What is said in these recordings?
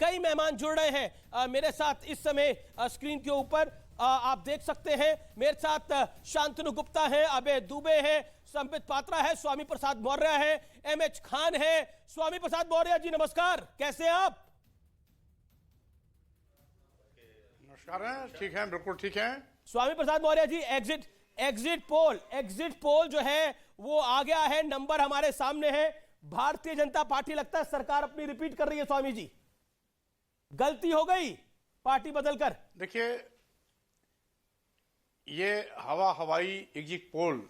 कई मेहमान जुड़ रहे हैं मेरे साथ इस समय स्क्रीन के ऊपर आप देख सकते हैं। मेरे साथ शांतनु गुप्ता है, अभय दुबे है, संबित पात्रा है, स्वामी प्रसाद मौर्य है, एमएच खान है। स्वामी प्रसाद मौर्य जी नमस्कार, कैसे हैं आप? नमस्कार हैं, ठीक है, बिल्कुल ठीक है। स्वामी प्रसाद मौर्य जी, एग्जिट पोल जो है वो आ गया है, नंबर हमारे सामने है। भारतीय जनता पार्टी लगता है सरकार अपनी रिपीट कर रही है। स्वामी जी, गलती हो गई पार्टी बदलकर? देखिए, ये हवाई एग्जिट पोल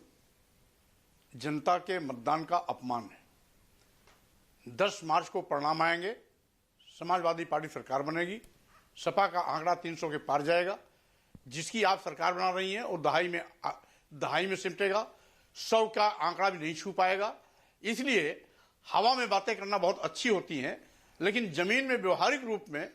जनता के मतदान का अपमान है। 10 मार्च को परिणाम आएंगे, समाजवादी पार्टी सरकार बनेगी, सपा का आंकड़ा 300 के पार जाएगा। जिसकी आप सरकार बना रही हैं वो दहाई में सिमटेगा, 100 का आंकड़ा भी नहीं छू पाएगा। इसलिए हवा में बातें करना बहुत अच्छी होती हैं, लेकिन जमीन में व्यवहारिक रूप में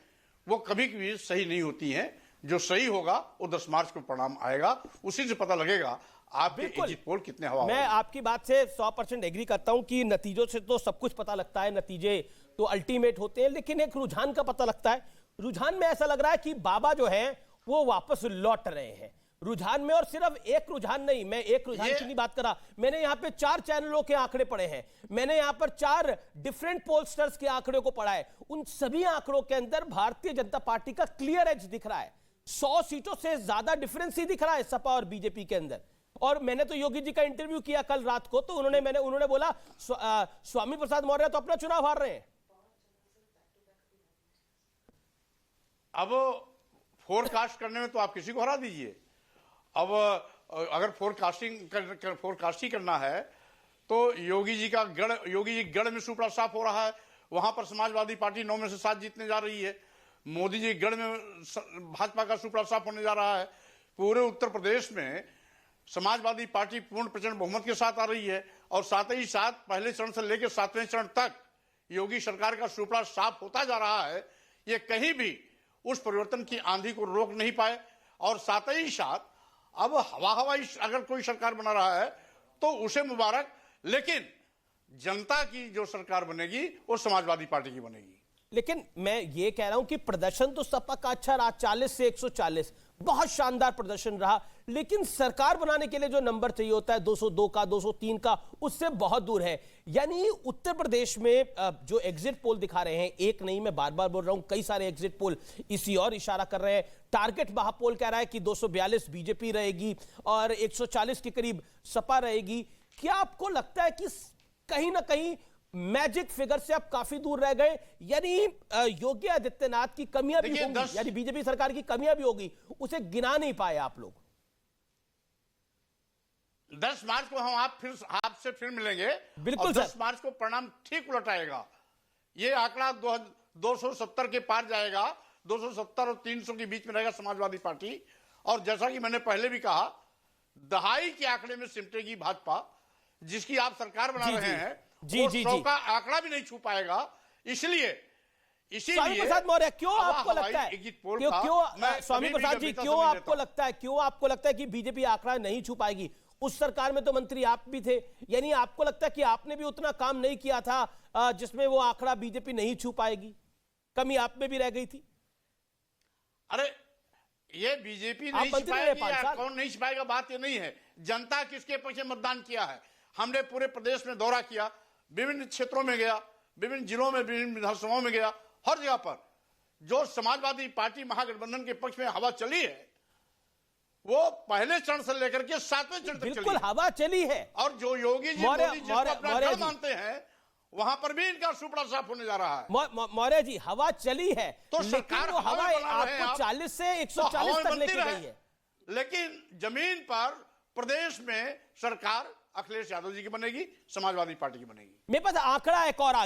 वो कभी भी सही नहीं होती हैं। जो सही होगा वो 10 मार्च को परिणाम आएगा, उसी से पता लगेगा आपके एग्जिट पोल कितने हवा। मैं आपकी बात से 100% एग्री करता हूं कि नतीजों से तो सब कुछ पता लगता है, नतीजे तो अल्टीमेट होते हैं, लेकिन एक रुझान का पता लगता है। रुझान में ऐसा लग रहा है कि बाबा जो है वो वापस लौट रहे हैं रुझान में। और सिर्फ एक रुझान नहीं, मैं एक रुझान की नहीं बात कर रहा, मैंने यहां पे 4 चैनलों के आंकड़े पढ़े हैं, मैंने यहां पर 4 डिफरेंट पोलस्टर्स के आंकड़े को पढ़ा है। उन सभी आंकड़ों के अंदर भारतीय जनता पार्टी का क्लियर एज दिख रहा है। 100 सीटों से ज्यादा डिफरेंस ही दिख रहा है सपा और बीजेपी के अंदर। और मैंने तो योगी जी का इंटरव्यू किया कल रात को, तो उन्होंने बोला स्वामी प्रसाद मौर्य तो अपना चुनाव हार रहे हैं। अब फोरकास्ट करने में तो आप किसी को हरा दीजिए। अब अगर फोरकास्टिंग करना है तो योगी जी गढ़ में सुपड़ा साफ हो रहा है, वहां पर समाजवादी पार्टी 9 में से 7 जीतने जा रही है। मोदी जी गढ़ में भाजपा का सुपड़ा साफ होने जा रहा है। पूरे उत्तर प्रदेश में समाजवादी पार्टी पूर्ण प्रचंड बहुमत के साथ आ रही है, और साथ ही साथ पहले चरण से लेकर 7वें चरण तक योगी सरकार का सुपड़ा साफ होता जा रहा है। ये कहीं भी उस परिवर्तन की आंधी को रोक नहीं पाए। और साथ ही साथ अब हवाई अगर कोई सरकार बना रहा है तो उसे मुबारक, लेकिन जनता की जो सरकार बनेगी वो समाजवादी पार्टी की बनेगी। लेकिन मैं ये कह रहा हूं कि प्रदर्शन तो सपा का अच्छा रहा, 40 से 140 बहुत शानदार प्रदर्शन रहा, लेकिन सरकार बनाने के लिए जो नंबर चाहिए होता है 202 का, 203 का, उससे बहुत दूर है। यानी उत्तर प्रदेश में जो एग्जिट पोल दिखा रहे हैं, एक नहीं, मैं बार बार बोल रहा हूं, कई सारे एग्जिट पोल इसी और इशारा कर रहे हैं। टारगेट महापोल कह रहा है कि 242 बीजेपी रहेगी और 140 के करीब सपा रहेगी। क्या आपको लगता है कि कहीं ना कहीं मैजिक फिगर से आप काफी दूर रह गए? यानी योगी आदित्यनाथ की कमियां भी होंगी, यानी बीजेपी सरकार की कमियां भी होगी, उसे गिना नहीं पाए आप लोग। 10 मार्च को हम आपसे फिर मिलेंगे, बिल्कुल। 10 मार्च को परिणाम ठीक उलट आएगा। ये आंकड़ा 270 के पार जाएगा, 270 और 300 के बीच में रहेगा समाजवादी पार्टी। और जैसा कि मैंने पहले भी कहा, दहाई के आंकड़े में सिमटेगी भाजपा, जिसकी आप सरकार बना रहे हैं। जी 100 का आंकड़ा भी नहीं छू पाएगा। इसीलिए स्वामी प्रसाद मौर्य, क्यों आपको लगता है, स्वामी प्रसाद जी, क्यों आपको लगता है कि बीजेपी आंकड़ा नहीं छू पाएगी? उस सरकार में तो मंत्री आप भी थे, यानी आपको लगता है कि आपने भी उतना काम नहीं किया था जिसमें वो आंकड़ा बीजेपी नहीं छू पाएगी? कमी आप में भी रह गई थी? अरे ये बीजेपी नहीं छिपाएगी या कौन नहीं छिपाएगा, बात ये नहीं है। जनता किसके पीछे मतदान किया है। हमने पूरे प्रदेश में दौरा किया, विभिन्न क्षेत्रों में गया, विभिन्न जिलों में, विभिन्न विधानसभाओं में गया, हर जगह पर जो समाजवादी पार्टी महागठबंधन के पक्ष में हवा चली है वो पहले चरण से लेकर के 7वें चरण तक बिल्कुल हवा चली है। और जो योगी जी मोदी जी को अपना गढ़ मानते हैं, वहां पर भी इनका सुपड़ा साफ होने जा रहा है। मौर्य जी, हवा चली है तो सरकार वो हवा आपको 40 से 140 तक लेके गई है, लेकिन जमीन पर प्रदेश में सरकार अखिलेश यादव जी की बनेगी, समाजवादी पार्टी की बनेगी। मेरे पास आंकड़ा एक और आ गया।